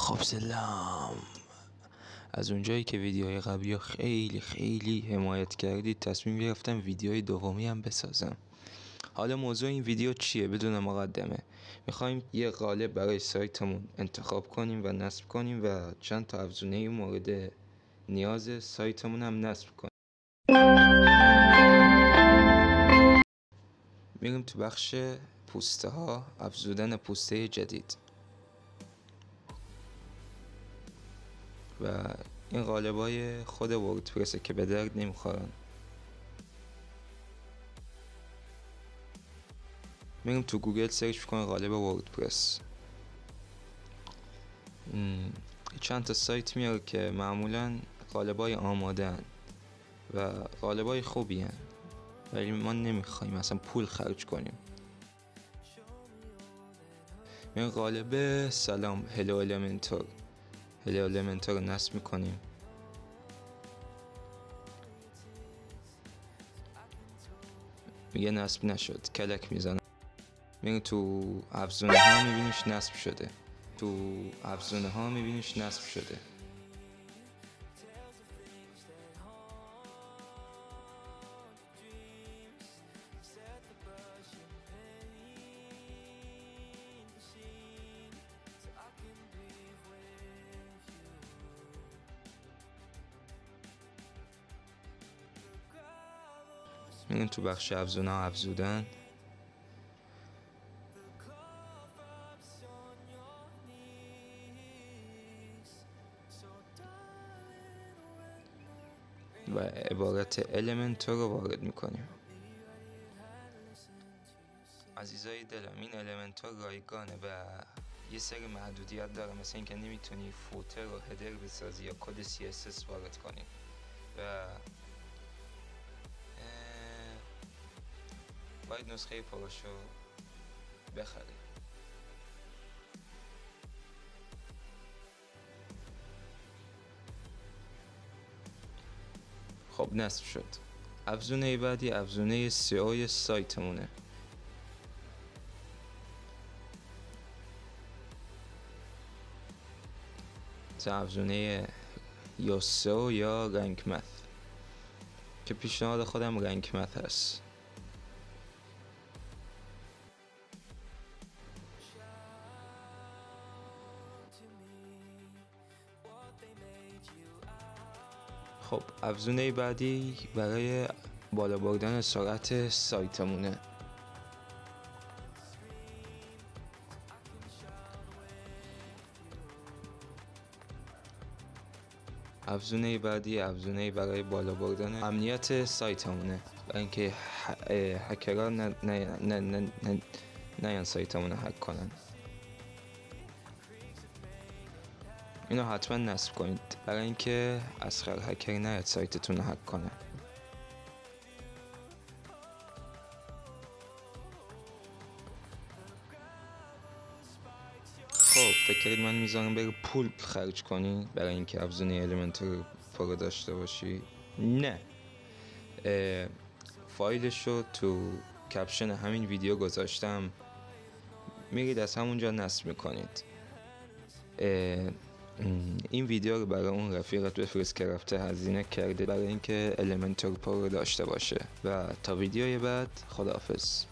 خب سلام. از اونجایی که ویدیوهای قبلی خیلی حمایت کردید تصمیم گرفتم ویدیوهای دومی هم بسازم. حالا موضوع این ویدیو چیه؟ بدون مقدمه میخوایم یه قالب برای سایتمون انتخاب کنیم و نصب کنیم و چند تا افزونه مورد نیاز سایتمون هم نصب کنیم. میریم تو بخش پوسته ها، افزودن پوسته جدید و این قالب‌های خود وردپرسه که به درد نمیخورن. میریم تو گوگل سرچ میکنیم قالب وردپرس. چند تا سایت میاره که معمولا قالب‌های آماده هن و قالب‌های خوبی هن، ولی ما نمیخوایم مثلا پول خرج کنیم. میریم قالب سلام هلو المنتور رو نصب میکنیم. میگه نصب نشد، کلک میزنه. میریم تو افزونه ها میبینیش نصب شده. میریم تو بخش افزونه ها، افزودن. و عبارت المنتور رو وارد میکنیم. عزیزای دلم، این المنتور رایگانه و یه سری محدودیت داره، مثل اینکه نمیتونی فوتر و هدر بسازی یا کد CSS وارد کنی و باید نسخه پروشو بخری. خب نصب شد. افزونه بعدی افزونه SEO سایتمونه. افزونه یا SEO یا رنک مت که پیشنهاد خودم رنک مت هست. خب افزونه بعدی برای بالا بردن سرعت سایتمونه. افزونه بعدی افزونه برای بالا بردن امنیت سایتمونه، برای اینکه هکرها نیان سایتمون رو هک کنن. اینو حتما نصب کنید برای اینکه اصغر هکر نیاد سایتتون رو هک کنه. خب فکر کردید من میذارم بره پول خرج کنی برای اینکه افزونه المنتور رو داشته باشی؟ نه. فایلشو تو کپشن همین ویدیو گذاشتم، میرید از همونجا نصب میکنید. این ویدیو رو برای اون رفیقت بفرست که رفته هزینه کرده برای اینکه المنتور پرو داشته باشه. و تا ویدیوی بعد، خداحافظ.